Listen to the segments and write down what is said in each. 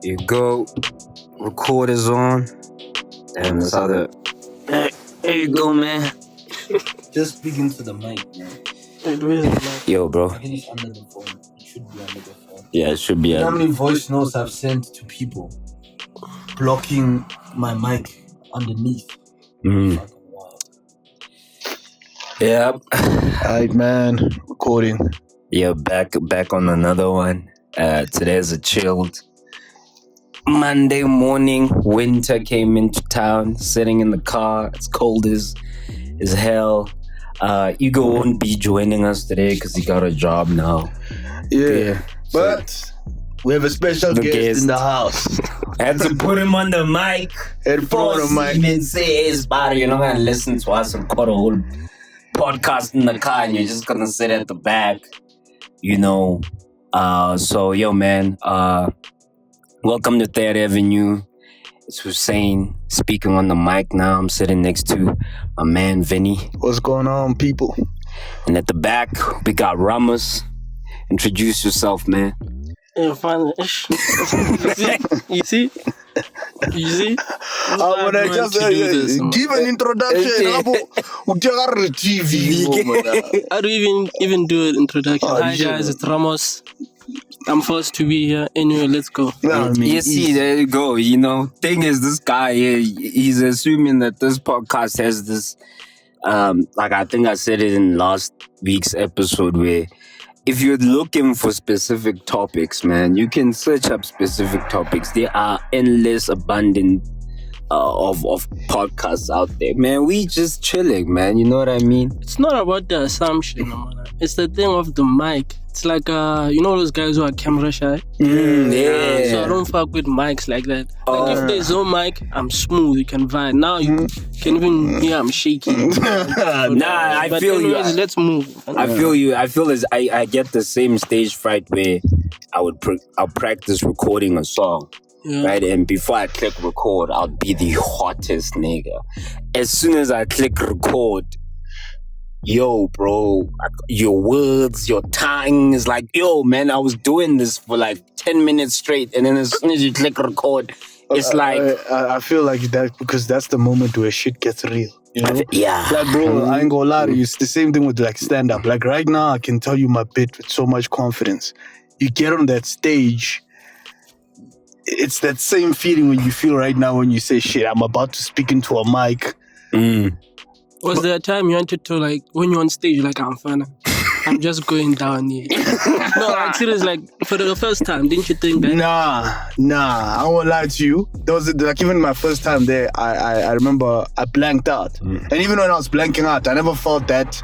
You go, record is on, and that's how the. Hey, there you go, man. Just speak into the mic, man. Wait, where is the mic? Yo, bro. I think it's under the phone. It should be under the phone. Yeah, it should be. How many voice notes I've sent to people blocking my mic underneath? Fucking wild. Yep. Alright, man. Recording. Yeah, back on another one. Today's a chilled Monday morning. Winter came into town. Sitting in the car. It's cold as hell. Ego won't be joining us today because he got a job now. Yeah. But we have a special guest in the house. I had to put him on the mic. Even say his body. You're not gonna listen to us and cut a whole podcast in the car, and you're just gonna sit at the back. You know. So yo, man. Welcome to Third Avenue. It's Hussein speaking on the mic now. I'm sitting next to my man Vinny. What's going on, people? And at the back, we got Ramos. Introduce yourself, man. Yeah, finally. You see? I want to just give an introduction. TV. How do you even do an introduction? Hi guys, it's Ramos. I'm forced to be here. Anyway, let's go. You see, there you go. You know, thing is, this guy here, he's assuming that this podcast has this, like I think I said it in last week's episode, where if you're looking for specific topics, man, you can search up specific topics. There are endless, abundant of podcasts out there, man. We just chilling, man. You know what I mean? It's not about the assumption, man. It's the thing of the mic. It's like, you know those guys who are camera shy? Yeah. So I don't fuck with mics like that. Like if there's no mic, I'm smooth. You can vibe. Now you can even hear I'm shaking. I feel anyways, you. let's move. I feel you. I feel as I get the same stage fright where I'll practice recording a song. Yeah. Right, and before I click record, I'll be the hottest nigga. As soon as I click record, yo, bro, your words, your tongue is like, yo, man, I was doing this for like 10 minutes straight, and then as soon as you click record, it's like... I feel like that because that's the moment where shit gets real. You know? Yeah. Like, bro, I ain't gonna lie to you. It's the same thing with like stand-up. Like right now, I can tell you my bit with so much confidence. You get on that stage... It's that same feeling when you feel right now when you say, shit, I'm about to speak into a mic. Was there a time you wanted to, like, when you're on stage, you're like, I'm fine. I'm just going down here. No, like, seriously, like, for the first time, didn't you think that? Nah, I won't lie to you. There was, like, even my first time there, I remember I blanked out. And even when I was blanking out, I never felt that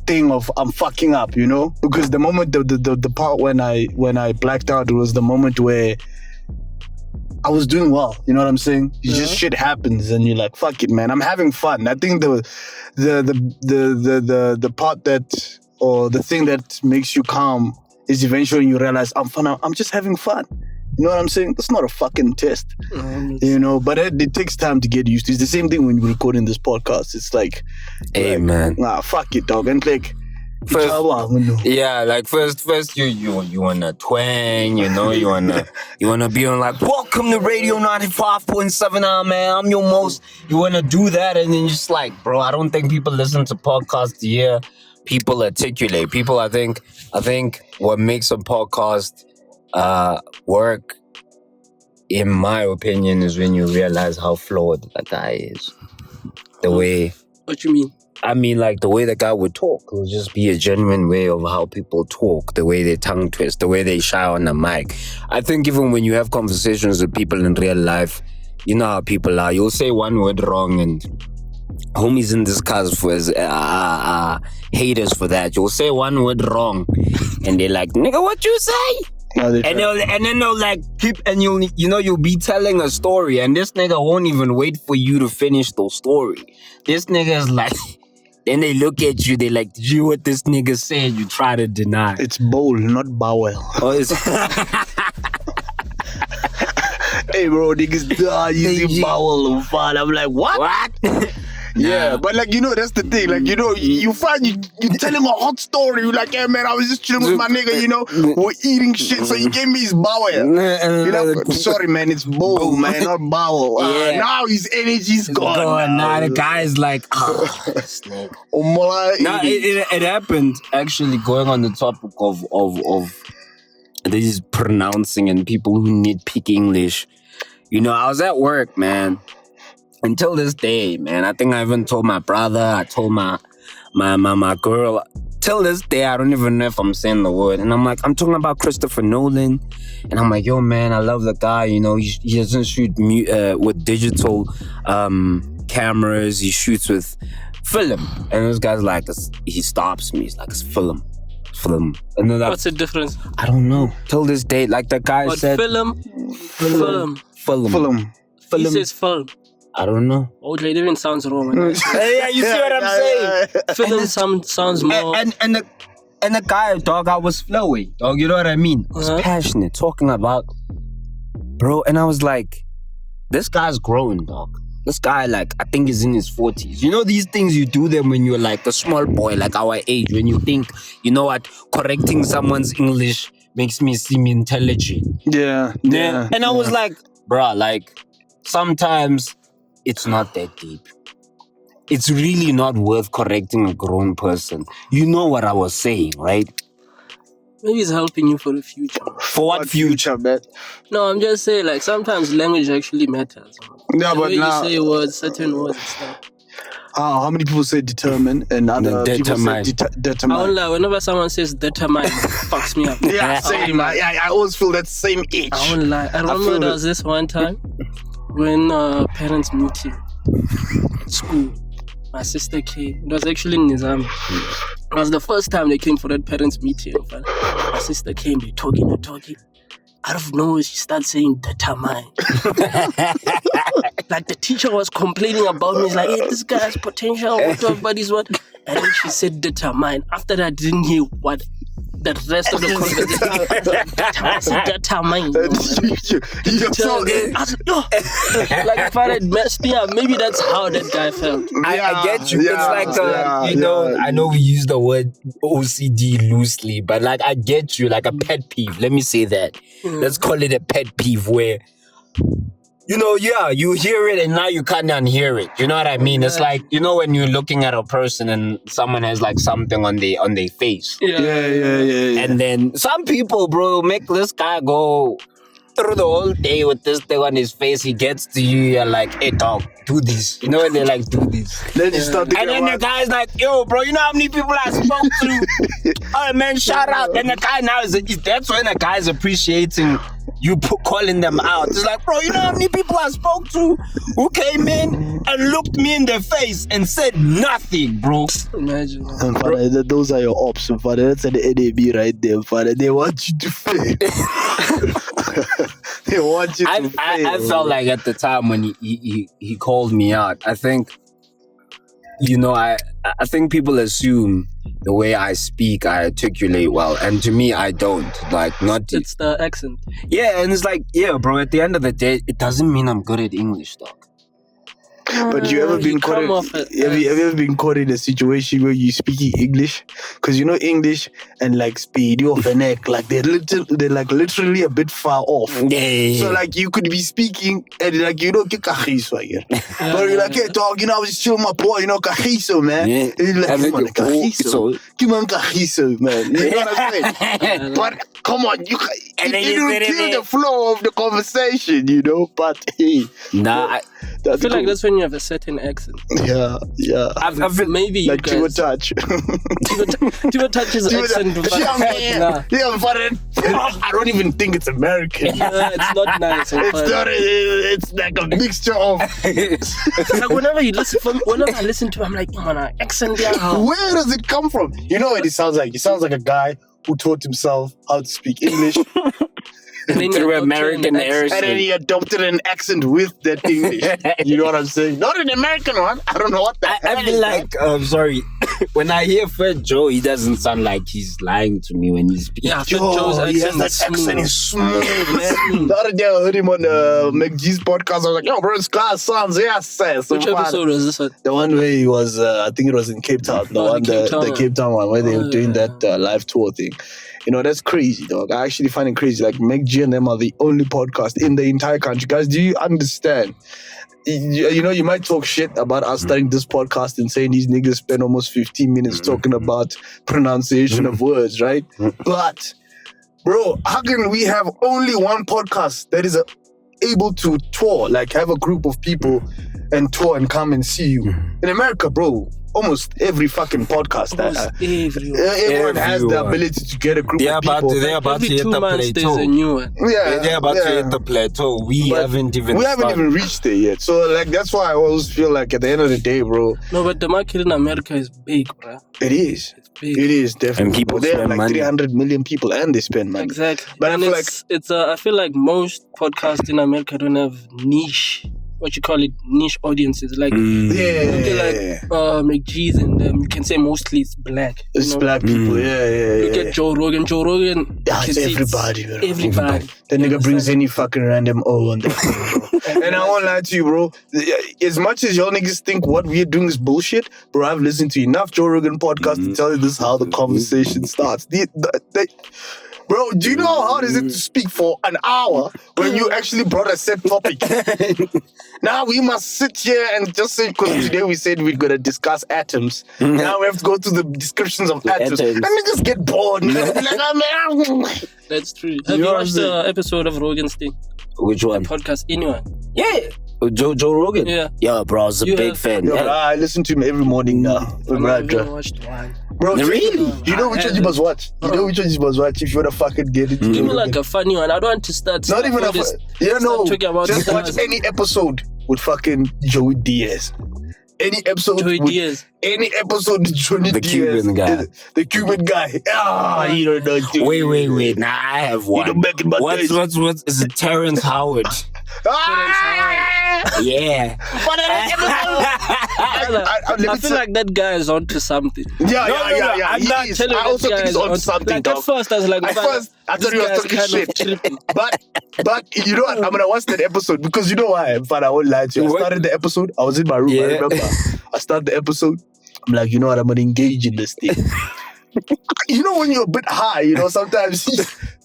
thing of I'm fucking up, you know? Because the moment, the part when I blacked out, it was the moment where I was doing well, you know what I'm saying? Just shit happens, and you're like, "Fuck it, man! I'm having fun." I think the part that, or the thing that makes you calm is eventually when you realize I'm fun. I'm just having fun. You know what I'm saying? That's not a fucking test, you know. But it takes time to get used to. It's the same thing when you're recording this podcast. It's like, hey, man, nah, fuck it, dog, and like. First, you wanna twang, you know, you wanna be on like, welcome to Radio 95.7, man, I'm your most, you wanna do that, and then just like, bro, I don't think people listen to podcasts to hear people articulate. People, I think what makes a podcast work, in my opinion, is when you realize how flawed that guy is. The way. What you mean? I mean, like, the way the guy would talk. It would just be a genuine way of how people talk, the way they tongue twist, the way they shy on the mic. I think even when you have conversations with people in real life, you know how people are. You'll say one word wrong, and homies in this case for haters for that. You'll say one word wrong, and they're like, nigga, what you say? And then they'll like keep, and you'll be telling a story, and this nigga won't even wait for you to finish the story. This nigga is like... Then they look at you, they like, did you hear what this nigga said? You try to deny. It's bowl, not bowel. Oh, it's... Hey, bro, niggas using bowel of fun. I'm like, what? Yeah, but like, you know, that's the thing. Like, you know, you find you're telling a hot story. You're like, hey man, I was just chilling with my nigga, you know, we're eating shit, so he gave me his bowel. You know, sorry man, it's bowl, man, not bowel. Yeah. Now his energy's gone. Now the guy's like, this nigga. No, it happened actually. Going on the topic of this pronouncing and people who need peak English. You know, I was at work, man. Until this day, man. I think I even told my brother. I told my girl. Till this day, I don't even know if I'm saying the word. And I'm like, I'm talking about Christopher Nolan. And I'm like, yo, man, I love the guy. You know, he doesn't shoot with digital cameras. He shoots with film. And this guy's like, he stops me. He's like, it's film. And then What's the difference? I don't know. Till this day, like the guy But said, film. He says film. I don't know. Oh, it even sounds wrong. Yeah, you see what I'm saying? Film sounds more. And the guy, dog, I was flowing, dog. You know what I mean? I was passionate, talking about, bro. And I was like, this guy's growing, dog. This guy, like, I think he's in his 40s. You know these things you do them when you're like a small boy, like our age, when you think, you know what, correcting someone's English makes me seem intelligent. Yeah. And I was like, bruh, like, sometimes it's not that deep. It's really not worth correcting a grown person. You know what I was saying, right? Maybe it's helping you for the future. For what future, man? No, I'm just saying, like, sometimes language actually matters. Yeah, The but way now, you say words, certain words and stuff. how many people say determine and other people say I determine? won't lie, whenever someone says deter-mine, fucks me up. Yeah, same. I always feel that same itch. I won't lie. I remember there was this one time when parents meeting at school. My sister came. It was actually in Nizam. It was the first time they came for that parents meeting. My sister came, they're talking. Out of nowhere, she starts saying deter-mine. Like the teacher was complaining about me. He's like, hey, this guy has potential. But he's what? And then she said deter-mine. After that, I didn't hear what the rest of the conversation. I said deter-mine. Like if I had messed me up, maybe that's how that guy felt. I get you. It's like, you know, I know we use the word OCD loosely, but like, I get you, like a pet peeve. Let me say that. Let's call it a pet peeve where, you know, you hear it and now you can't unhear it. You know what I mean? It's like, you know, when you're looking at a person and someone has like something on their face. Yeah. And then some people, bro, make this guy go through the whole day with this thing on his face. He gets to you, you're like, hey dog, do this. You know when they like, do this. Then you start And then the guy's like, yo, bro, you know how many people I spoke to? Oh man, shout out. And the guy now that's when the guy's appreciating you calling them out. It's like, bro, you know how many people I spoke to who came in and looked me in the face and said nothing, bro. Imagine. Father, those are your ops, Father. That's an NAB right there, Father. They want you to fail. They want you to fail. I felt like at the time when he called me out, I think, you know, I think people assume the way I speak, I articulate well. And to me, I don't. Like, not... It's the accent. Yeah, and it's like, yeah, bro, at the end of the day, it doesn't mean I'm good at English, dog. But you ever been caught? Have you ever been caught in a situation where you speaking English? Because you know English and like speed or Fennec, like they're like literally a bit far off. Yeah. So like you could be speaking and like you don't get kagiso again. But you're like, hey dog, you know I was just chilling with my boy, you know kagiso, man. Yeah. And you're like, come on, kagiso, give me kagiso, man. You know what I'm saying? But come on, you don't kill the flow of the conversation, you know. But hey, nah. I feel like that's when you have a certain accent. Yeah. I feel maybe like you guys... Tivo Touch. Tivo Touch's accent. I don't even think it's American. It's not nice. It's like a mixture of. Like whenever I listen to him, I'm like, oh man, accent. Where does it come from? You know what it sounds like? He sounds like a guy who taught himself how to speak English. And then Through you adopt American an accent. And then he adopted an accent with that English. You know what I'm saying? Not an American one. I don't know what that I feel like, sorry, when I hear Phat Joe, he doesn't sound like he's lying to me when he's speaking. Yeah, Phat Joe's he has accent that is accent. smooth. He's smooth, man. The other day I heard him on McGee's podcast. I was like, yo, bro, this guy sounds, so Which fun. episode was this one? The one where he was, I think it was in Cape Town. The Cape Town one, where they were doing that live tour thing. You know, that's crazy, dog. I actually find it crazy. Like, McG and them are the only podcast in the entire country. Guys, do you understand? You know, you might talk shit about us starting this podcast and saying these niggas spend almost 15 minutes talking about pronunciation of words, right? But, bro, how can we have only one podcast that is able to tour, like have a group of people and tour and come and see you? In America, bro, almost every fucking podcast. Everyone has the ability to get a group of people. They're about to Every hit 2 the months there's plateau. a new one. They're about to hit the plateau. We haven't even reached it yet. So, like, that's why I always feel like at the end of the day, bro, No, but the market in America is big, bro. it is. It's big. It is definitely. And people they have spend like money. 300 million people and they spend money. Exactly. But I and feel I feel like most podcasts in America don't have niche, what you call it, niche audiences. Like, Yeah. McGee's and you can say mostly it's black. It's you know? black people. Yeah. You get Joe Rogan. Joe Rogan. Yeah, you it's can say everybody, man. Everybody. The You nigga brings understand? any fucking random O on that thing, bro. And I won't lie to you, bro. As much as y'all niggas think what we're doing is bullshit, bro, I've listened to enough Joe Rogan podcasts to tell you this is how the conversation starts. Bro, do you know how hard is it to speak for an hour when you actually brought a set topic? Now we must sit here and just say, because today we said we're going to discuss atoms. Now we have to go to the descriptions of atoms. And niggas get bored. Like, oh, man. That's true. Have you watched the episode of Rogan's thing? Which one? Podcast? Anyone? Yeah. Joe Rogan? Yeah. Yeah, bro, I was a You big have- fan. Yo, Yeah. I listen to him every morning now. I've never watched one. Bro, Really? you know which one you must watch? You know which one you must watch if you want to fucking get it. Give me like a funny one. I don't want to start. Not even a you know, talking about just watch stars. any episode with fucking Joey Diaz. Any episode Joey with Diaz. any episode with Johnny The Diaz. Cuban guy. The Cuban guy. Ah, you don't know. Joey. Wait. Now I have one. You know, back in my days. What's is it? Terrence Howard. Ah! Yeah. But I feel like that guy is onto something. Yeah. I'm He not is. telling I you also that think he's guy on is something, like dog. at first I was like, At first, I thought he was talking shit. But you know what? I'm gonna watch that episode because you know why? But I won't lie to you. I What? started the episode. I was in my room. I Yeah. remember. I started the episode. I'm like, you know what? I'm gonna engage in this thing. You know when you're a bit high, you know, sometimes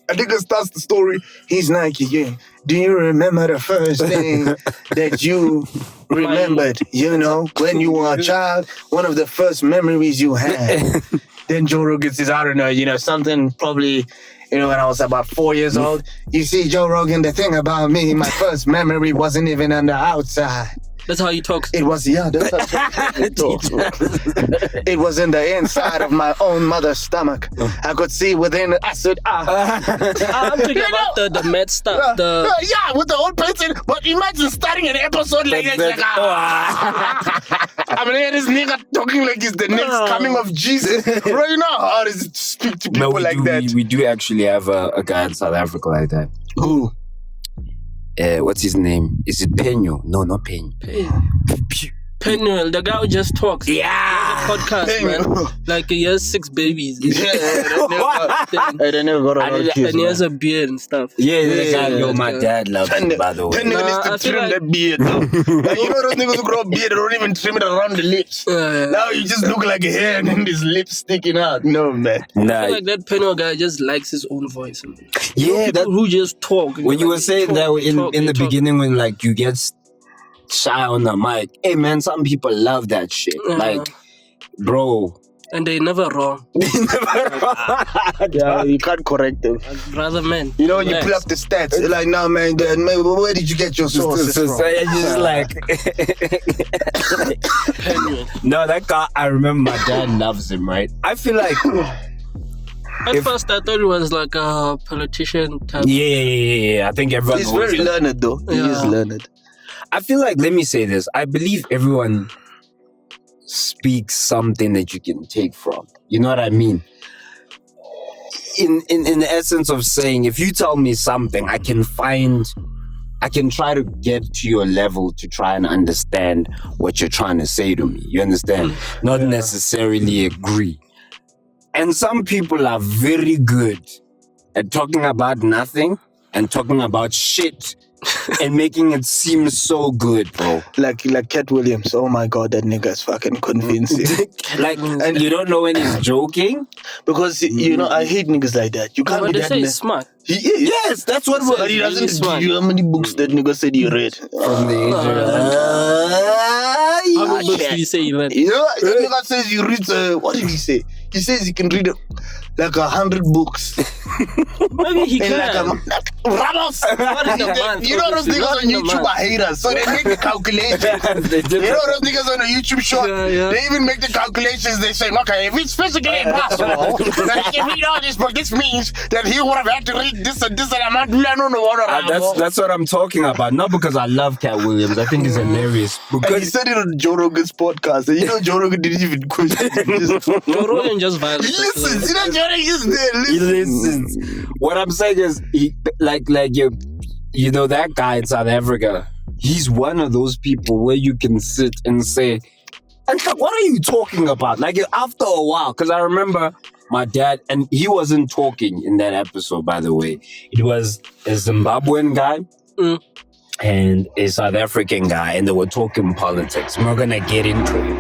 a nigga starts the story. He's like, yeah, do you remember the first thing that you remembered, you know, when you were a child? One of the first memories you had. Then Joe Rogan says, I don't know, you know, something probably, you know, when I was about 4 years old. You see, Joe Rogan, the thing about me, my first memory wasn't even on the outside. That's how he talks. It was, yeah, that's how it talks. It was in the inside of my own mother's stomach. I could see within, I said, I'm talking about the med stuff. yeah, with the old person. But imagine starting an episode like that. I mean, hear this nigga talking like he's the next coming of Jesus. Bro, you know how hard is it to speak to people like that? We do actually have a guy in South Africa like that. Who? What's his name? Is it Penuel? No, not Penuel. Penuel, the guy who just talks. Yeah. Podcast, man. Like he has 6 babies. I don't never got a lot of kids. And he has a beard and stuff. Yeah, the guy. Yo, my dad loves him, by the That way. nigga Nah, I needs to feel trim like- that beard, though. Like, you know those niggas who grow a beard, they don't even trim it around the lips. Now you just look like a hair and then his lips sticking out. No, man. I Nah, feel like that Penuel guy just likes his own voice. yeah, that People who just talk. when you were saying that in the beginning when like you get shy on the mic, hey man, some people love that shit. Like, bro, And they never wrong. Yeah, you can't correct them. Brother, man. You know, when you pull up the stats, you're like, nah, man, where did you get your sources so from? just like Penuel. no, that guy. I remember my dad loves him, right? I feel like At first, I thought it was like a politician type. yeah. I think everyone. He's knows very that. learned, though. He is Yeah. learned. I feel like, let me say this. I believe everyone speaks something that you can take from. You know what I mean? in the essence of saying, if you tell me something, I can try to get to your level to try and understand what you're trying to say to me. You understand? Not necessarily agree. And some people are very good at talking about nothing and talking about shit and making it seem so good, bro. Like Katt Williams. Oh my god, that nigga is fucking convincing. And you don't know when he's joking? Because, you know, I hate niggas like that. You can't But be they that say he's smart. He is. Yes, that's what we're... But he Really doesn't. smart. Do you know how many books that nigga said he read? From the age How many books did he say he read? You know, the nigga says he reads, what did he say? He says he can read like 100 books. Maybe he In can. like a Ramos! Not in a month, You know those obviously. niggas Not on in a YouTube month. are haters, so they make the calculations. You know those niggas on the YouTube short? Yeah. They even make the calculations. They say, okay, if it's physically impossible that he can read all this book, this means that he would have had to read this and this and amount. I don't know what That's what I'm talking about. Not because I love Katt Williams. I think he's hilarious. And he Because said it on Joe Rogan's podcast. And you know Joe Rogan didn't even question it. Joe Rogan just violated. He listens. You know Joe Rogan is there. he listens. What I'm saying is, you know that guy in South Africa. He's one of those people where you can sit and say, and like, what are you talking about? Like after a while, because I remember my dad, and he wasn't talking in that episode, by the way. It was a Zimbabwean guy and a South African guy, and they were talking politics. We're not gonna get into it.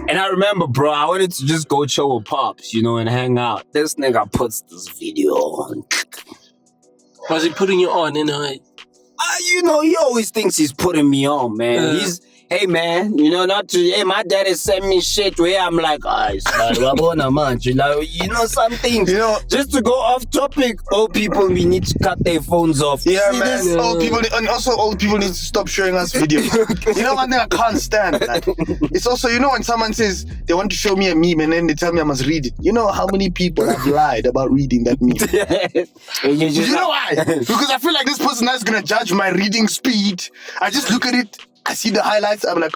And I remember, bro, I wanted to just go chill with Pops, you know, and hang out. This nigga puts this video on. Was he putting you on in a way? You know, he always thinks he's putting me on, man. Hey, man, you know, my daddy sent me shit where I'm like, you know, some things. You know, Just to go off topic, old people, we need to cut their phones off. yeah, See man. this? Old people, and also old people need to stop showing us videos. You know one thing I can't stand? Like, it's also, you know, when someone says they want to show me a meme and then they tell me I must read it. You know how many people have lied about reading that meme? You know why? Because I feel like this person is gonna judge my reading speed. I just look at it. I see the highlights. I'm like,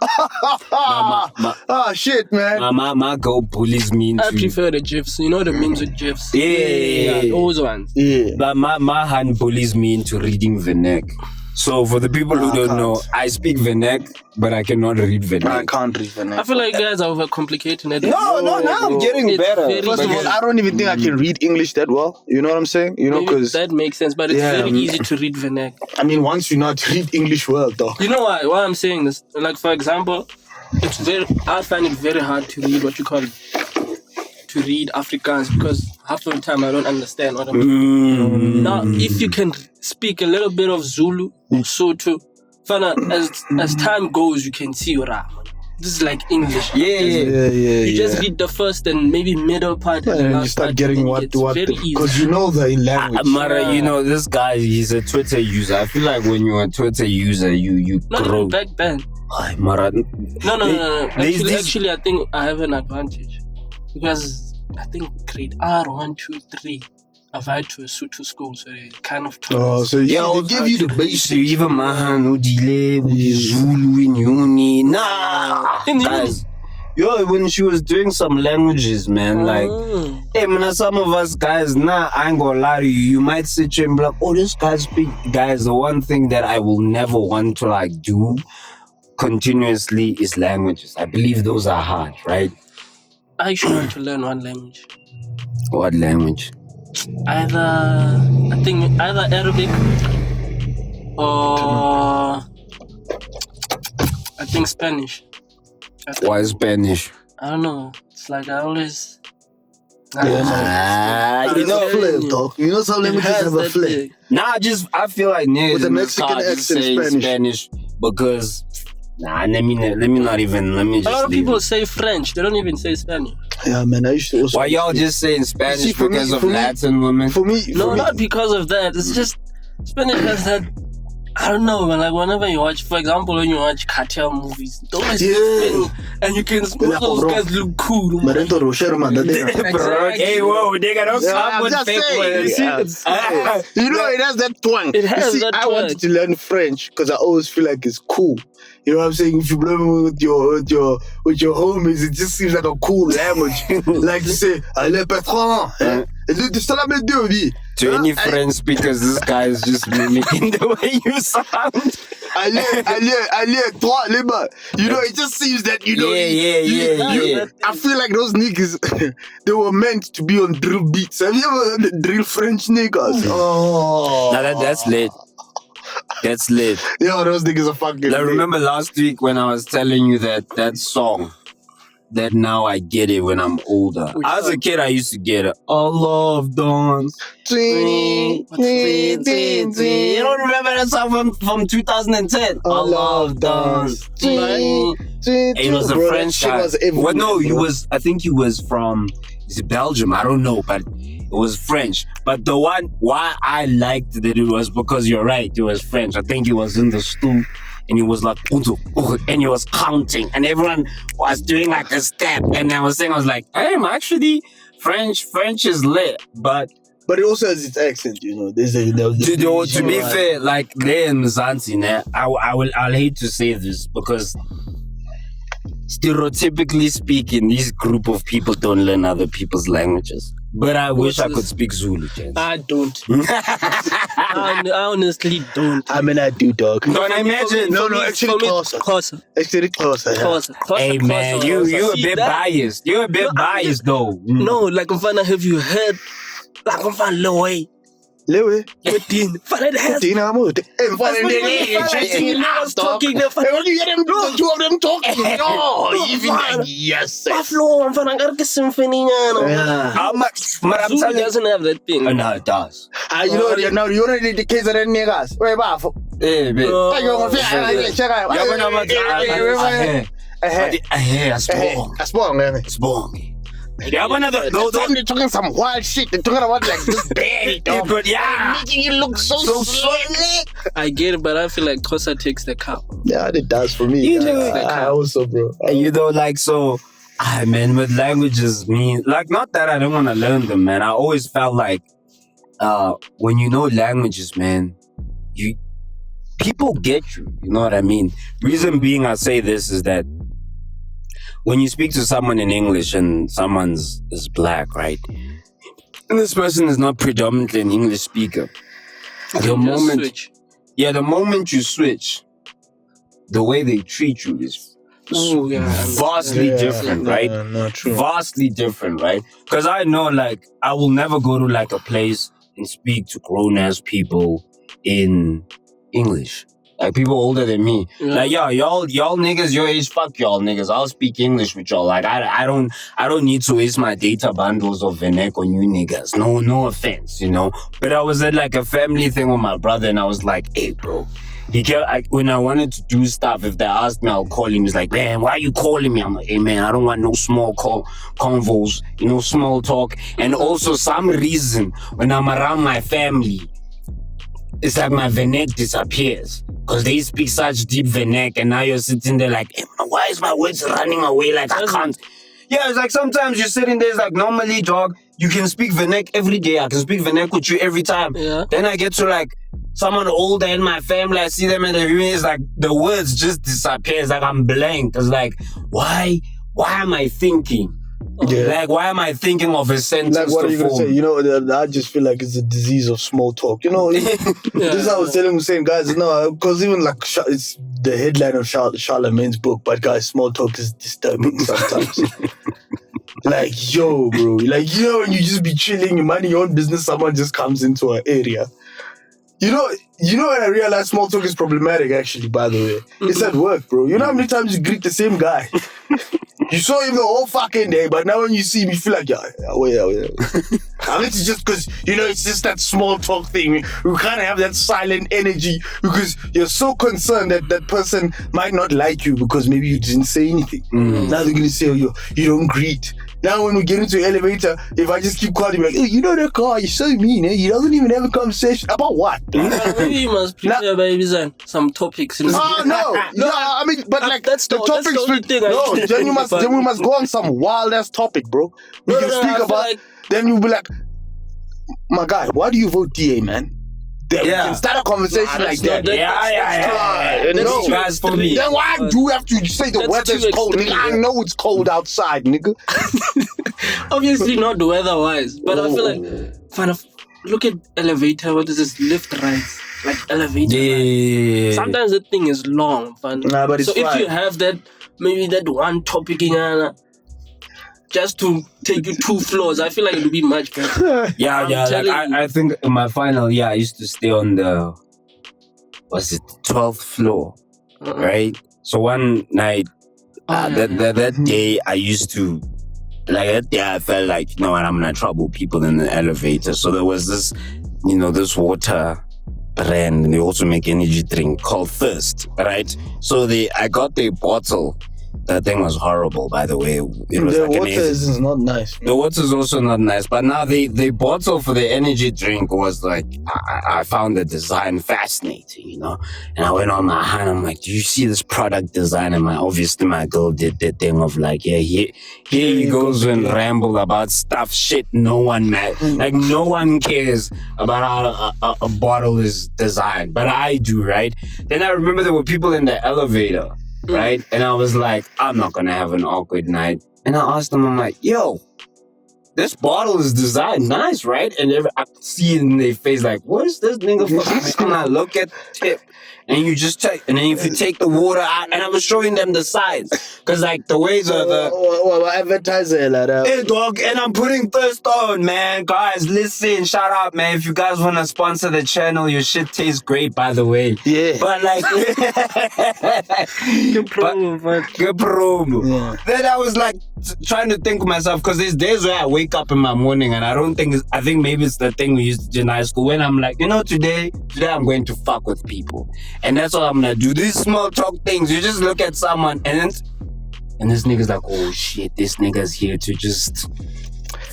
shit, man. My girl bullies me into... I prefer the GIFs. You know the memes with GIFs? Yeah. Those ones. Yeah. But my hand bullies me into reading Venek. So for the people who don't know, I speak Venek, but I cannot read Venek. I can't read the name. I feel like guys are overcomplicating it. No, now I'm getting It's better. very First of all, I don't even think I can read English that well. You know what I'm saying? You know, Maybe because that makes sense, but it's Yeah, very easy to read Venek. I mean, once you know how to read English well, though. You know why I'm saying this? Like, for example, I find it very hard to read to read Afrikaans because half of the time I don't understand what I'm Now, if you can speak a little bit of Zulu or Sotho, as time goes, you can see, this is like English. Yeah. You just read the first and maybe middle part and the And last you start part, getting and what, it's very easy. because you know the language. Mara, you know, this guy, he's a Twitter user. I feel like when you're a Twitter user, you No, grow. back then. Ay, Mara. No. There's this- Actually, I think I have an advantage because I think grade R1, 2, 3, I've had to a Sotho school, so they kind of taught Oh, us. so Yeah, they give you the So basics. even Mahan, Udile, Zulu in uni. Nah, In guys. Yo, when she was doing some languages, man, like, hey, man, some of us guys, I ain't gonna lie to you. You might sit here and be like, oh, this guy speak. Guys, the one thing that I will never want to, like, do continuously is languages. I believe those are hard, right? I should want to learn one language. What language? Either Arabic or I think Spanish. Why Spanish? I don't know. It's like I always. You know, Flair, dog. You know some languages have a flair. I feel like niggas With a in the Mexican car just accent, saying Spanish. because let me not even, let me just A lot of leave people it. say French. They don't even say Spanish. Yeah, man. I used to also. Why y'all just saying Spanish See, for me- because of for me- Latin women? For me, No, for me, not because of that. It's just Spanish has that. I don't know, man. Like whenever you watch, for example, when you watch cartel movies, they always speak Spanish, and you can. Yeah, Those bro. guys look cool. but then to Rocher, man, that they- Bro, hey, whoa, nigga, don't Yeah, come I'm with just fake saying, words. you see, you know, it has that twang. It has you see, that I twang. wanted to learn French because I always feel like it's cool. You know what I'm saying? If you blow me with your homies, it just seems like a cool language. Like to say, allez patron. To any French speakers, this guy is just mimicking the way you sound. You know, it just seems that, you know, Yeah. I feel like those niggas, they were meant to be on drill beats. Have you ever heard the drill French niggas? Oh. Now that's lit. That's lit. Yo, those niggas are fucking Like, remember last week when I was telling you that song, that now I get it when I'm older. As a kid, I used to get it. I love dance. You don't remember that song from 2010? I love dance. It was a French guy. Well, no, I think he was from Belgium. I don't know, but it was French. But the one, why I liked that it was because you're right, it was French. I think he was in the stool. And he was like, and he was counting, and everyone was doing like a step. And I was like, I'm actually French is lit, but it also has its accent, you know. There's to be fair, like there in Mzansi, I'll hate to say this because stereotypically speaking, this group of people don't learn other people's languages. But I wish I could speak Zulu, James. I don't. I honestly don't. I mean, I do, dog. Don't imagine. No, actually closer. Actually closer. Hey, man, you're a bit biased. You're a bit biased, though. No, like, Mfana, have you heard? Like, Mfana, Lewe. Lewe? Mfana, it has. Talking. When you hear them, the two of them talking. Oh, even like, yes. Buffalo, Mfana, I got symphony. How much? Zulu doesn't have that thing. No, it does. You know the case of the niggas. Where about? Hey, babe. That's wrong, man. It's wrong. They're talking some wild shit. They're talking about like this baby, dog. But yeah, making you look so slick. I get it, but I feel like Kosa takes the cup. Yeah, it does for me. I also, bro. And you know, like, so, man, with languages, like, not that I don't want to learn them, man. I always felt like, when you know languages, man, people get you. You know what I mean? Reason being I say this is that when you speak to someone in English and someone is black, right? And this person is not predominantly an English speaker. The moment you switch, the way they treat you is vastly different, right? No, true. Vastly different, right? Because I know, like, I will never go to like a place and speak to grown-ass people in English. Like, people older than me. Yeah. Like, y'all niggas your age, fuck y'all niggas. I'll speak English with y'all. Like, I don't need to waste my data bundles of Venek on you niggas. No offense, you know? But I was at like a family thing with my brother and I was like, hey, bro. When I wanted to do stuff, if they asked me, I'll call him. He's like, man, why are you calling me? I'm like, hey, man, I don't want no small convos, you know, small talk. And also, some reason, when I'm around my family, it's like my Venek disappears. Because they speak such deep Venek, and now you're sitting there like, hey, man, why is my words running away like I can't? Yeah, it's like sometimes you're sitting there, it's like, normally, dog, you can speak Venek every day. I can speak Venek with you every time. Yeah. Then I get to like someone older in my family, I see them and it's like the words just disappear. It's like I'm blank. It's like, why am I thinking? Yeah. Like, why am I thinking of a sentence? Like, what are you going to say? You know, I just feel like it's a disease of small talk. You know, this is how I was telling him, saying, guys, no, because even like, it's the headline of Charlemagne's book, but guys, small talk is disturbing sometimes. Like, yo, bro. Like, you know, when you just be chilling, you minding your own business, someone just comes into an area. You know when I realized small talk is problematic, actually, by the way? It's at work, bro. You know how many times you greet the same guy? You saw him the whole fucking day, but now when you see him, you feel like, wait. I mean, it's just because, you know, it's just that small talk thing. We kind of have that silent energy because you're so concerned that that person might not like you because maybe you didn't say anything. Now they're going to say, you don't greet. Now when we get into the elevator, if I just keep calling, like, hey, you know that car, you're so mean, eh? He doesn't even have a conversation. About what? Maybe you must prepare babies and some topics. No, I mean, but like, that's the topics... That's the only thing then we must go on some wild-ass topic, bro. We can speak about... Like, then you'll be like, my guy, why do you vote DA, man? Then we can start a conversation like that. No, guys, for me. Then why do you have to say the weather's cold? Nigga, I know it's cold outside, nigga. Obviously not weather-wise, but I feel like, look at elevator. What is this? Lift rides, like elevator. Yeah. Sometimes the thing is long, fun. Nah, but it's so if fine. you have that, maybe that one topic in just to take you 2 floors, I feel like it would be much better. Yeah. Like, I think in my final year, I used to stay on the 12th floor, right? So one night, that day, I used to, like that day, I felt like, you know what, I'm gonna trouble people in the elevator. So there was this, this water brand, and they also make energy drink called Thirst, right? So I got the bottle. That thing was horrible, by the way. It was The like water is not nice. the water is also not nice, but now the bottle for the energy drink was like, I found the design fascinating, and I went on my hand, I'm like, do you see this product design? And obviously my girl did the thing of like, yeah, here he goes and ramble about stuff, shit, no one cares about how a bottle is designed, but I do, right? Then I remember there were people in the elevator, right? And I was like, I'm not gonna have an awkward night. And I asked them, I'm like, yo, this bottle is designed nice, right? And I see it in their face like, what is this nigga for? And I look at the tip, and you just take, and then if you take the water out, and I was showing them the sides, because like the ways of the advertiser like that. hey dog, and I'm putting Thirst on, man. Guys, listen, shout out, man. If you guys want to sponsor the channel, your shit tastes great, by the way. Yeah. But like, Good promo, man. good promo. Yeah. Then I was like trying to think of myself, because there's days where I wake up in my morning and I think maybe it's the thing we used to do in high school, when I'm like, today I'm going to fuck with people. And that's what I'm gonna do. These small talk things, you just look at someone and this nigga's like, oh shit, this nigga's here to just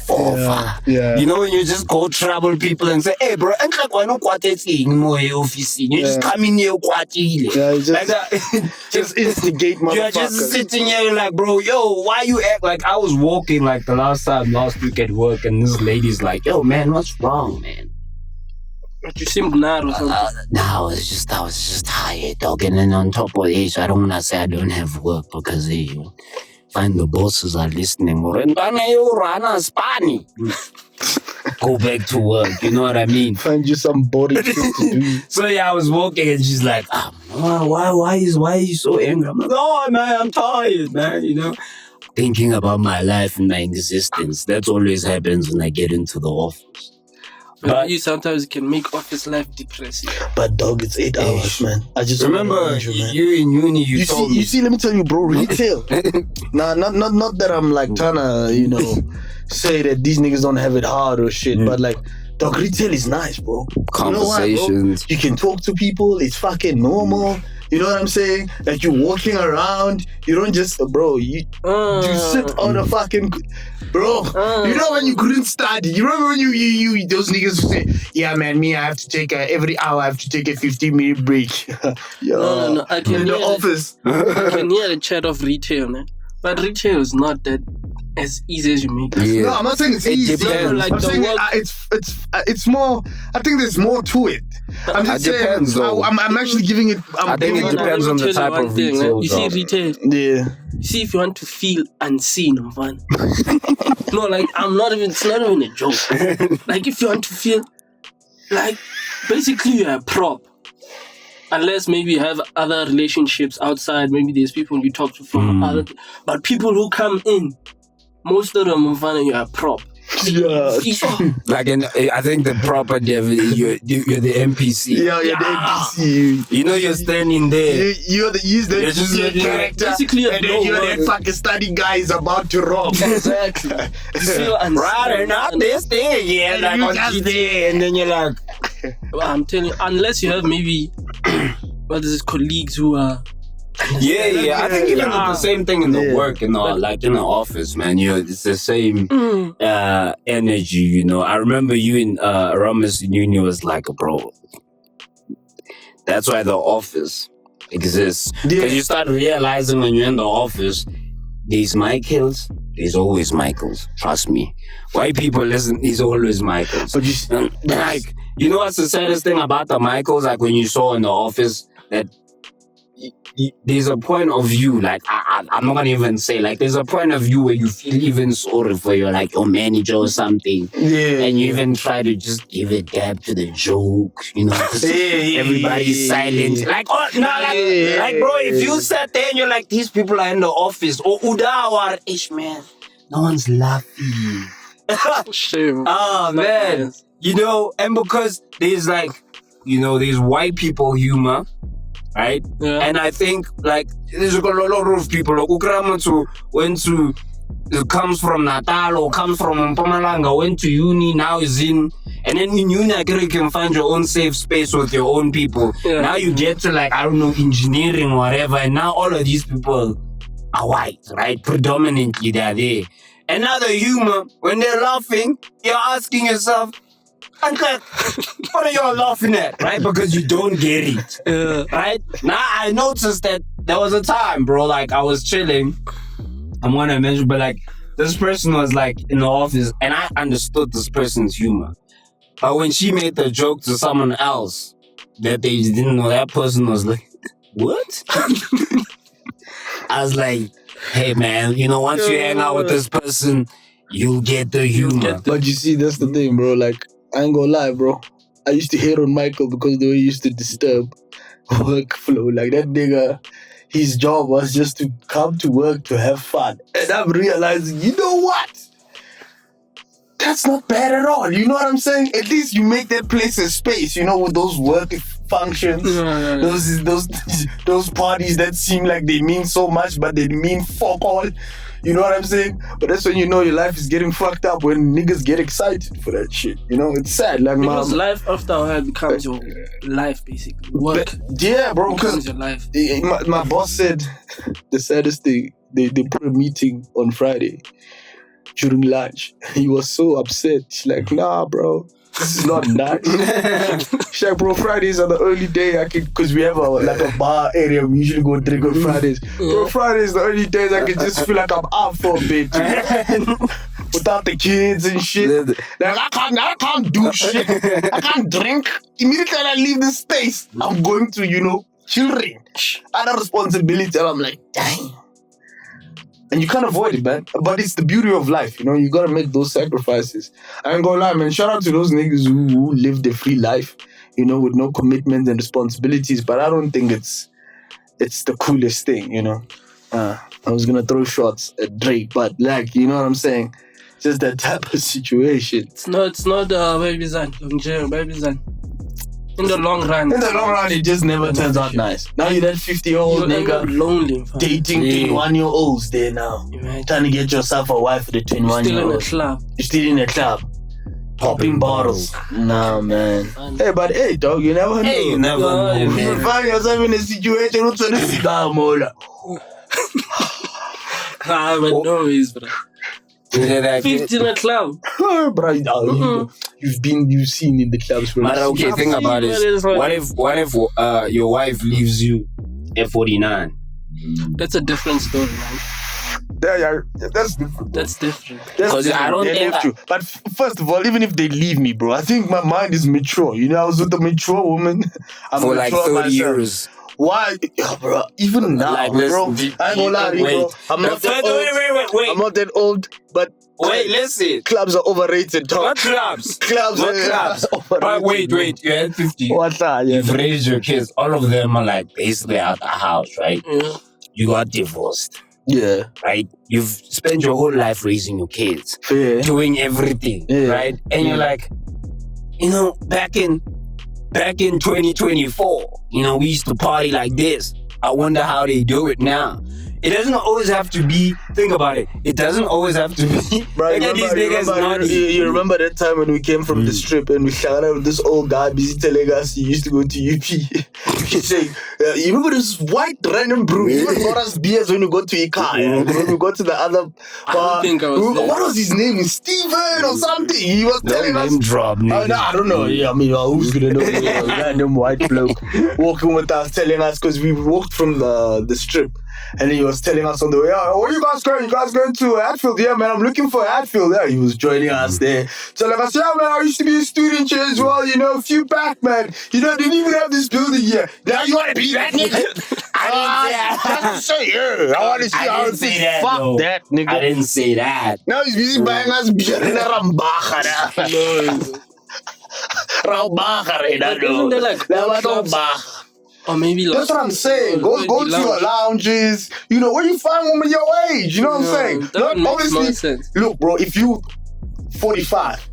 fuck. Yeah. When you just go trouble people and say, hey bro, you just come in here, Yeah, it's just, like that. just instigate motherfuckers. You're just sitting here like, bro, yo, why you act like I was walking like the last week at work, and this lady's like, yo man, what's wrong, man? But you seem mad or something. No, I was just tired, dog. And then on top of it, I don't want to say I don't have work, because find the bosses are listening. Go back to work, you know what I mean? Find you some boring shit to do. So yeah, I was walking and she's like, why are you so angry? I'm like, oh man, I'm tired, man, Thinking about my life and my existence. That always happens when I get into the office. But you sometimes can make office life depressing. But dog, it's 8 hours, man. I just remember you in uni. You see. Let me tell you, bro. Retail. Nah, not that I'm like trying to, say that these niggas don't have it hard or shit. But like, dog, retail is nice, bro. Conversations. You know what, bro? You can talk to people. It's fucking normal. You know what I'm saying? Like, you're walking around. You don't just, bro. You sit on a fucking. Bro, you know when you couldn't study? You remember when you those niggas who say, yeah, man, I have to take every hour I have to take a 15-minute break. No, I can in the office. I can hear the chat of retail, man. But retail is not that as easy as you make it. Yeah. No, I'm not saying it's easy. I'm saying it's more. I think there's more to it. I'm just saying. Depends, though. I'm actually giving it. I think it depends on the type of retail. You see, retail. Yeah. You see, if you want to feel unseen, man. No, like it's not even a joke. Like, if you want to feel like basically you're a prop. Unless maybe you have other relationships outside, maybe there's people you talk to from other. But people who come in, most of them are you're a prop. Yeah. Like, I think the proper devil, you're the NPC. Yeah, you're the NPC. You're standing there. You're the character. Basically, and then you're that fucking study guy is about to rob. Exactly. You feel unseen. Right, not this thing, yeah. And like you on just GTA, and then you're like, I'm telling you, unless you have maybe colleagues who are. Yeah. I think even the same thing in the work and all, like in the office, man. It's the same energy, I remember you in Ramos in uni was like, bro. That's why the office exists. Because you start realizing when you're in the office, these Michaels, there's always Michaels. Trust me. White people listen, there's always Michaels. But what's the saddest thing about the Michaels? Like when you saw in the office that there's a point of view, like, I'm not gonna even say, like, there's a point of view where you feel even sorry for your, like, your manager or something. Yeah. And you even try to just give a dab to the joke, you know, everybody's silent. Like, oh, no, like, bro, if you sat there and you're like, these people are in the office, or Udawar, ish, man, no one's laughing. Shame. Oh, man. You know, and because there's, like, you know, there's white people humor, right? Yeah. And I think, like, there's a lot of people, like, comes from Natal or comes from Mpumalanga, went to uni, now is in, and then in uni, I guess you can find your own safe space with your own people. Yeah. Now you get to, like, I don't know, engineering, whatever, and now all of these people are white, right? Predominantly, they're there. And now the humor, when they're laughing, you're asking yourself, Uncle, what are y'all laughing at, right? Because you don't get it, right? Now I noticed that there was a time, bro, like I was chilling. I'm gonna mention, but like this person was like in the office, and I understood this person's humor. But when she made the joke to someone else that they didn't know, that person was like, "What?" I was like, "Hey, man, you know, once you hang out with this person, you'll get the humor." But you see, that's the thing, bro. Like, I ain't gonna lie, bro. I used to hate on Michael because the way he used to disturb workflow. Like, that nigga, his job was just to come to work to have fun. And I'm realizing, you know what? That's not bad at all. You know what I'm saying? At least you make that place a space, you know, with those work functions, those parties that seem like they mean so much, but they mean fuck all. You know what I'm saying? But that's when you know your life is getting fucked up, when niggas get excited for that shit. You know, it's sad. Like, because life after a while becomes your life, basically. Work. Yeah, bro. Becomes your life. My boss said the saddest thing, they put a meeting on Friday during lunch. He was so upset. She's like, nah, bro, this is not nice. She's like, bro, Fridays are the only day I can, because we have a bar area, we usually go drink on Fridays. Bro, Fridays the only days I can just feel like I'm out for a bit. Without the kids and shit. Like, I can't do shit. I can't drink. Immediately when I leave this space, I'm going to, you know, children. Other responsibility. And I'm like, dang. And you can't avoid it, man. But it's the beauty of life, you know. You gotta make those sacrifices. I ain't gonna lie, man. Shout out to those niggas who live their free life, you know, with no commitments and responsibilities. But I don't think it's the coolest thing, you know. I was gonna throw shots at Drake, but like, you know what I'm saying? Just that type of situation. It's not baby son, baby son. In the long run. In the long run, it just never turns out nice. Now you're that 50-year-old nigga lonely, dating 21-year-olds there now. Imagine. Trying to get yourself a wife with a 21-year-old. You're still in a club. Popping bottles. Nah, man. Hey, but hey, dog, you never know. Hey, you never know, You man. find yourself in a situation who's on a cigar mola. but no ways, bro. 50 in a club. Bro, you've seen in the clubs. Bro. But okay, think about it. What if your wife leaves you at 49? That's a different story, man. Yeah, that's different. That's different. Because I don't think true. But first of all, even if they leave me, bro, I think my mind is mature. You know, I was with a mature woman. I'm for like 30 myself. years. Why, bro? Even now, like, bro. listen, I ain't gonna lie to you, bro. I'm not that old. Wait. I'm not that old, but Wait, listen. clubs are overrated. Dog. What clubs? Clubs What are clubs? But wait. You had 50. What's that? Yeah. You've raised your kids. All of them are like basically out the house, right? Yeah. You got divorced, Yeah. right? You've spent your whole life raising your kids, Fair. doing everything, Yeah. right? And you're like, you know, back in 2024, you know, we used to party like this. I wonder how they do it now. It doesn't always have to be, think about it, it doesn't always have to be, Bro, you remember that time when we came from the strip and we shouted out with this old guy busy telling us he used to go to UP. He's saying, you remember this white random bro? He even bought us beers when we got to Ika. When we got to the other bar. What was his name? Steven or something? He was telling us. Drop, I don't know. Yeah, I mean, who's gonna know? Random white bloke walking with us, telling us, because we walked from the strip. And he was telling us on the way, oh, where you guys going? You guys going to Hatfield? Yeah, man, I'm looking for Hatfield. Yeah, he was joining us there. Telling us, yeah, man, I used to be a student here as well, you know, a few back, man. You know, didn't even have this building here. Now you want to be that nigga? Just say, yeah. I want to see how didn't say that, fuck though. that, nigga. I didn't say that. Now he's busy buying us beer in a rambacha. Isn't there like clubs? Or maybe like, That's what I'm saying. Go to your lounges. You know, where you find women your age. You know what I'm saying? That makes obviously, more sense. look, bro, if you 45, hey,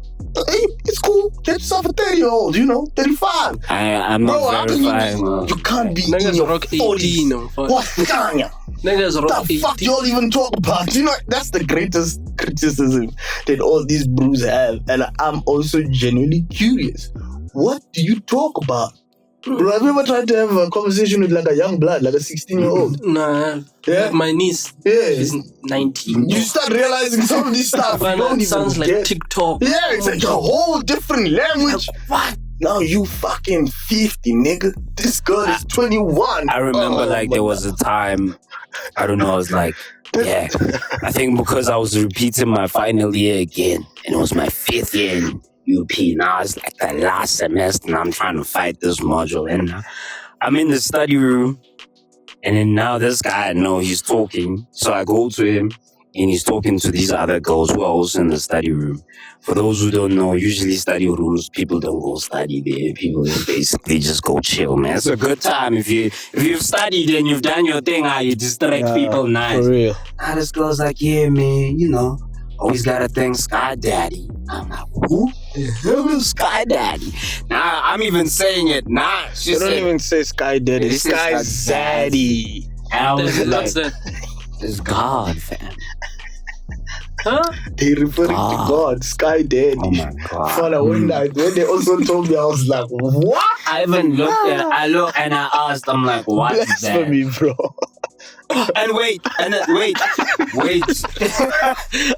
it's cool. Get yourself a 30-year-old, you know, 35. I'm Bro, not how can verifying. you can't be in Niggas your rock 18 40s. or fuck. What? Kanye? Niggas rock What the fuck 18. y'all even talk about? You know, that's the greatest criticism that all these brews have. And I'm also genuinely curious. What do you talk about? Bro, have you ever tried to have a conversation with like a young blood, like a 16-year-old? Nah, Yeah. like my niece. Yeah. She's 19. You start realizing some of this stuff. You Man, don't it even sounds like get. TikTok. Yeah, it's like a whole different language. What? Now you fucking 50, nigga. This girl is 21. I remember Oh, like there was a time, I don't know, I was like, yeah. I think because I was repeating my final year again, and it was my 5th year in UP. Now it's like the last semester, and I'm trying to fight this module. And I'm in the study room, and then now this guy, I know he's talking. So I go to him, and he's talking to these other girls who are also in the study room. For those who don't know, usually study rooms, people don't go study there. People basically just go chill, man. It's a good time if you've studied and you've done your thing, how you distract people nice. For real. Now this girl's like, yeah, man, you know, always gotta thank Sky Daddy. I'm like, who the hell is Sky Daddy? Now I'm even saying it. Nah, she You don't said, even say Sky Daddy. It says Sky Sky Zaddy. and I was like, What's that? it's God, fam. Huh? They referring to God, Sky Daddy. Oh my God. Father, when they also told me, I was like, what? I even looked at I looked and I asked, I'm like, what is that? Blasphemy, bro. And wait.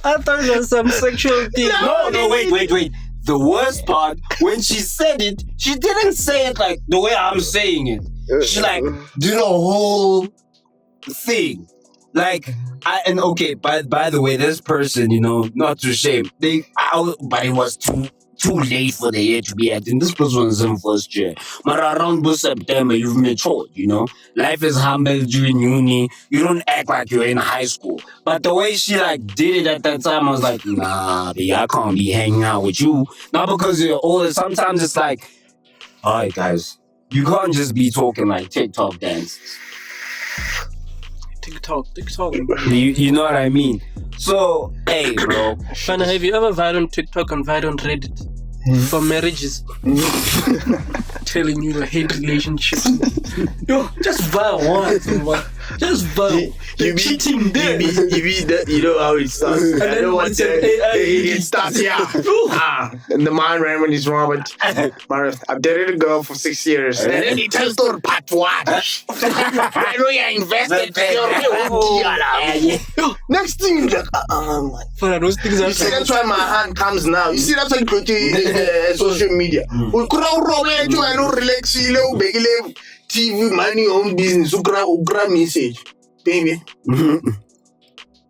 I thought it was some sexual thing. No, wait. The worst part, when she said it, she didn't say it like the way I'm saying it. She like did a whole thing. Like, by the way, this person, you know, not to shame, but it was too late for the year to be acting. This person was in first year. But around September, you've matured, you know. Life is humble during uni. You don't act like you're in high school. But the way she like did it at that time, I was like, nah, babe, I can't be hanging out with you. Not because you're older. Sometimes it's like, all right, guys, you can't just be talking like TikTok dances. TikTok. You know what I mean? So, hey, bro. Fana, have you ever violed on TikTok and violed on Reddit? For marriages. Telling you I hate relationships. Yo, just vile once, man. Just vile. You cheating there. You know how it starts. And I then know what it's an AI. it starts, yeah. And the man ran when he's wrong, but I've dated a girl for 6 years. And then he tells her part one. I know you invested. Next thing, you're like, For those things you see, that's why my hand comes now. You see, that's why you go to social media. We could all roll it, you know, relax, you know, big TV, money, own business, ukra message. Baby,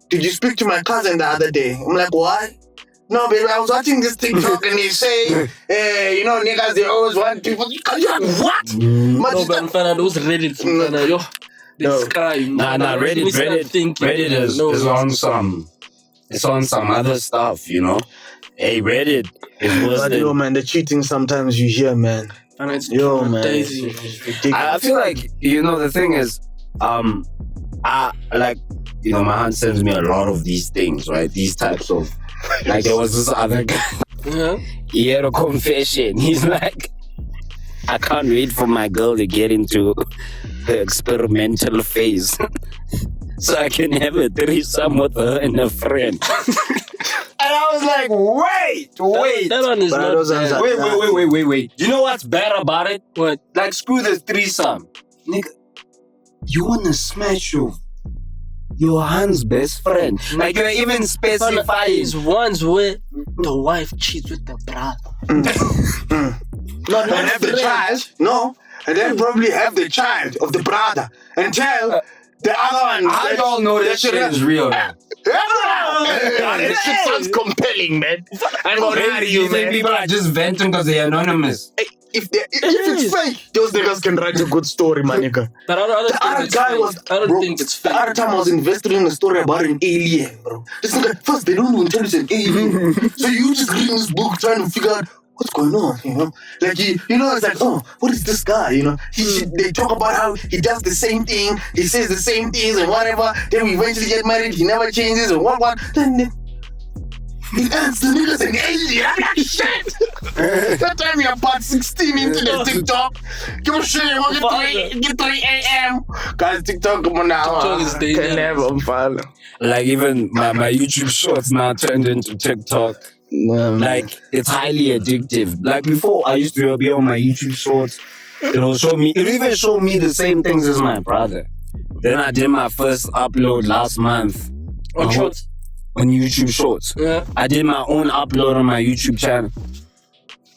did you speak to my cousin the other day? I'm like, what? No, baby, I was watching this TikTok and they say, you know, niggas, they always want people. You're like, what? No, but Fana, those Reddit, Fana, yo. This guy. Nah, Reddit is on some. It's on some other stuff, you know. Hey, Reddit is worse But than. yo, man, the cheating sometimes you hear, man. And it's Yo, man, traumatizing. it's ridiculous. I feel like, you know, the thing is, I like, you know, my aunt sends me a lot of these things, right? These types of, like, there was this other guy. Yeah. He had a confession. He's like, I can't wait for my girl to get into the experimental phase so I can have a threesome with her and a friend. And I was like, wait. That one is But not those ones bad. are- Wait. You know what's bad about it? What? Like, screw the threesome. Nigga, you wanna smash your hand's best friend. Like, you're even specifying. Is ones where the wife cheats with the brother. Not and have the child, no, and then probably have the child of the brother and tell the other one. I don't know that shit is real. This shit sounds compelling, man. I'm gonna marry you, think man. people are just venting because they're anonymous? if it's fake, those niggas can write a good story, my nigga. But I don't think it's fake. The other time I was invested in a story about an alien, bro. This nigga, first they don't even tell you it's an alien. So you just reading this book trying to figure out what's going on, you know? Like, it's like, oh, what is this guy, you know? They talk about how he does the same thing, he says the same things and whatever, then we eventually get married, he never changes and what, then he ends the niggas an alien. I'm like, shit! That time you're about 16 into the TikTok. Give a shit, get 3 a.m. Guys, TikTok, come on now. TikTok is dangerous. Can never follow. Like even my YouTube shorts now turned into TikTok. Like it's highly addictive. Like before, I used to be on my YouTube shorts. It even showed me the same things as my brother. Then I did my first upload last month. On shorts? On YouTube shorts. Yeah. I did my own upload on my YouTube channel.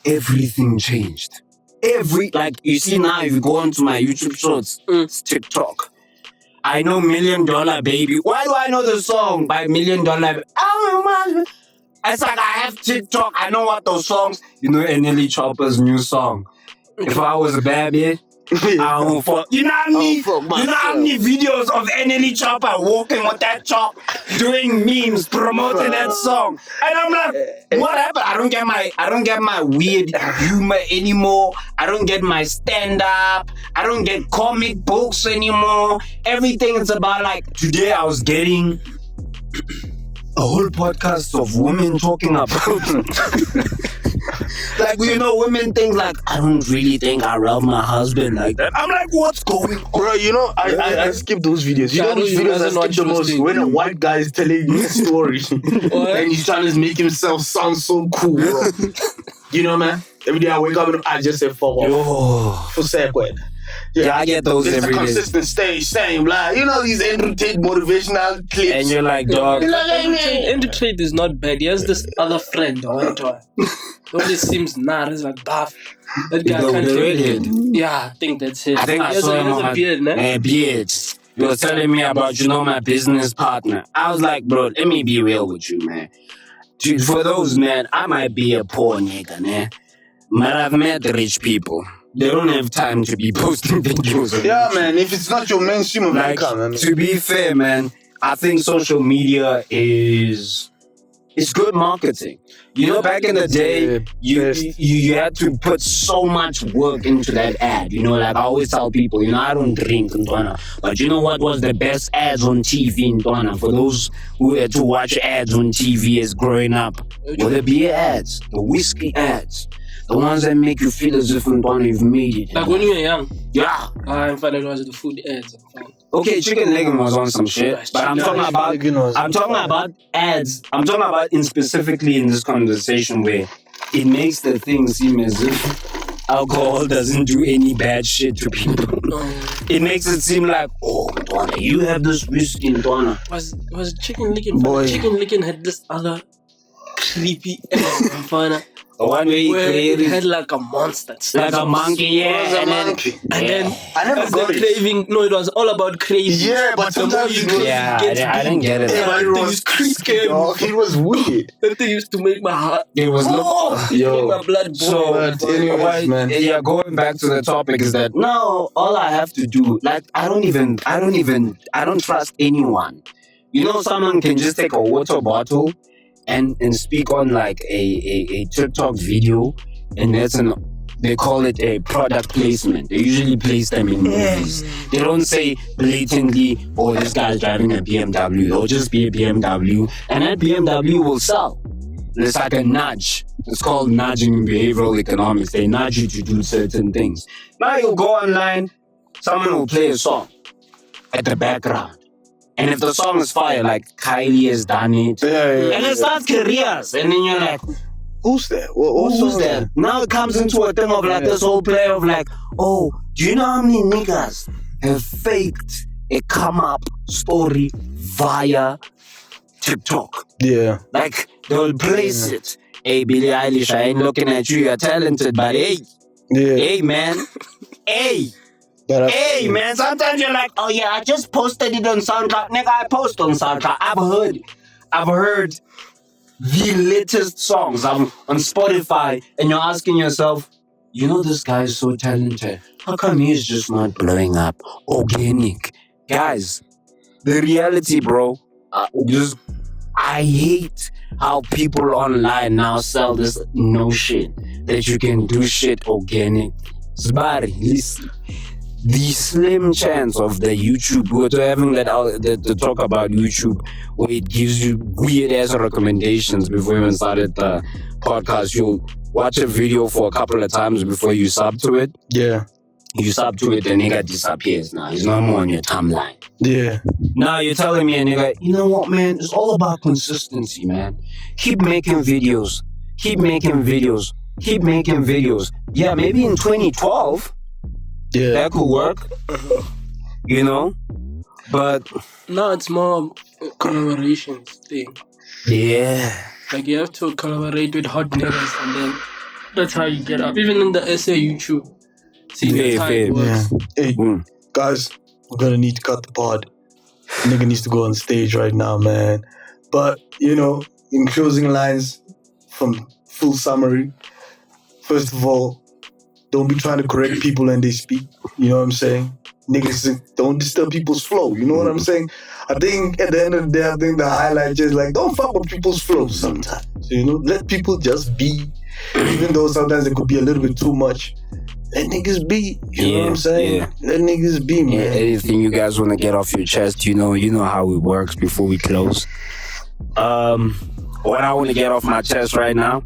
Everything changed. You see now, if you go onto my YouTube shorts, it's TikTok. I know $1 Million Baby. Why do I know the song by $1 Million Baby? It's like I have TikTok. I know what those songs. You know, Nelly Chopper's new song. If I was a baby, I won't fuck. You know how many videos of Nelly Chopper walking with that chop, doing memes, promoting that song, and I'm like, what happened? I don't get my weird humor anymore. I don't get my stand up. I don't get comic books anymore. Everything is about like today. I was getting a whole podcast of women talking about like, women think like, I don't really think I love my husband like that. I'm like, what's going on? Bro, I skip those videos. You know those videos I skip the most? When a white guy is telling you a story and he's trying to make himself sound so cool, bro. You know, man? Every day I wake up and I just say, fuck off. For sequel. Yeah, I get those every day. It's a consistent same, like, these Andrew Tate motivational clips. And you're like, dog. Andrew Tate is not bad. He has this other friend, Only seems he's like buff. That guy can't redhead. Yeah, I think that's it. I think I saw him on a beard, man. Beard. You were telling me about, my business partner. I was like, bro, let me be real with you, man. Dude, for those, man, I might be a poor nigga, man. But I've met rich people. They don't have time to be posting videos. Yeah, man, if it's not your mainstream of income, man. To be fair, man, I think social media is good marketing. Back in the day, you had to put so much work into that ad. Like I always tell people, I don't drink, but you know what was the best ads on TV, for those who had to watch ads on TV as growing up? Were the beer ads, the whiskey ads. The ones that make you feel as if you've made it. Like when you were young? Yeah. I'm fine, it was the food ads. Okay, Chicken Legging was on some shit. But I'm talking about ads. I'm talking about specifically in this conversation where it makes the thing seem as if alcohol doesn't do any bad shit to people. It makes it seem like, oh, Donna, you have this whiskey, Donna. Was Chicken Legging? Boy. Chicken Legging had this other creepy ad. The one where it had like a monster. Like a monkey, yeah. And then I never got it. Craving. No, it was all about craving. Yeah, but sometimes you I didn't get it. Yeah, it was creepy. It was weird. That thing used to make my heart. It was make my blood boil. So, anyways, man. Yeah, going back to the topic is that no, all I have to do, like, I don't trust anyone. Someone can just take a water bottle and speak on like a TikTok video, and they call it a product placement. They usually place them in movies. They don't say blatantly, oh, this guy's driving a BMW. They'll just be a BMW, and that BMW will sell. It's like a nudge. It's called nudging in behavioral economics. They nudge you to do certain things. Now you'll go online, someone will play a song at the background. And if the song is fire, like Kylie has done it, and it starts careers, and then you're like, who's that? Who's that? Now it comes into a thing of like this whole play of like, oh, do you know how many niggas have faked a come-up story via TikTok? Yeah. Like, they'll place it. Hey, Billie Eilish, I ain't looking at you, you're talented, but hey, man, hey, man, sometimes you're like, oh yeah, I just posted it on SoundCloud. Nigga, I post on SoundCloud. I've heard the latest songs on Spotify, and you're asking yourself, you know, this guy is so talented. How come he's just not blowing up? Organic. Guys, the reality, bro, I hate how people online now sell this notion that you can do shit organic. Zbari, listen. The slim chance of the YouTube, we were having the talk about YouTube, where it gives you weird ass recommendations before you even started the podcast. You'll watch a video for a couple of times before you sub to it. Yeah. You sub to it, the nigga disappears now. He's no more on your timeline. Yeah. Now you're telling me, a nigga, you know what, man? It's all about consistency, man. Keep making videos. Keep making videos. Keep making videos. Yeah, maybe in 2012, that could work. You know? But now it's more collaborations thing. Yeah. Like you have to collaborate with hot niggas and then that's how you get up. Even in the essay YouTube. See, that's how it works. Hey, guys, we're gonna need to cut the pod. Nigga needs to go on stage right now, man. But, you know, in closing lines from full summary, first of all, don't be trying to correct people when they speak. You know what I'm saying? Niggas, don't disturb people's flow. You know what I'm saying? I think at the end of the day, I think the highlight is like, don't fuck with people's flow sometimes. You know, let people just be. Even though sometimes it could be a little bit too much. Let niggas be. You know what I'm saying? Yeah. Let niggas be, man. Anything you guys want to get off your chest, you know how it works before we close. What I want to get off my chest right now,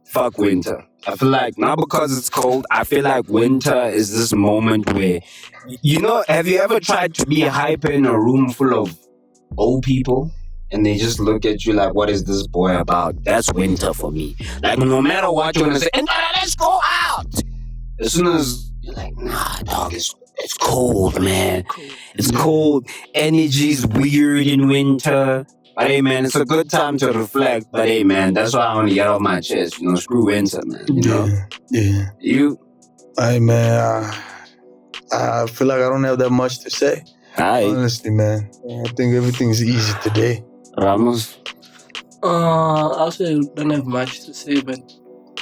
fuck winter. I feel like, not because it's cold, I feel like winter is this moment where, you know, have you ever tried to be hype in a room full of old people? And they just look at you like, what is this boy about? That's winter for me. Like, no matter what you want to say, let's go out. As soon as you're like, nah, dog, it's cold, man. It's cold. Energy's weird in winter. But hey, man, it's a good time to reflect. But hey, man, that's why I want to get off my chest. You know, screw winter, man. You know? Yeah. You? Hey, man, I feel like I don't have that much to say. Honestly, man. I think everything's easy today. Ramos? I'll say I don't have much to say, but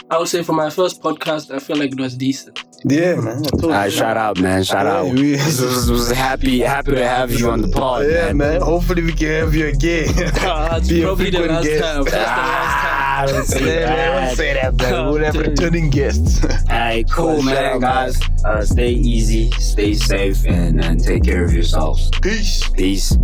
I would say for my first podcast, I feel like it was decent. Yeah, man. Shout out, man. Shout out. Was happy to have you on the pod, man. Hopefully we can have you again. It's probably the last time. That's the last time. Don't say that, man. We'll have returning guests. Alright, cool, man, guys. Stay easy, stay safe, and take care of yourselves. Peace. Peace.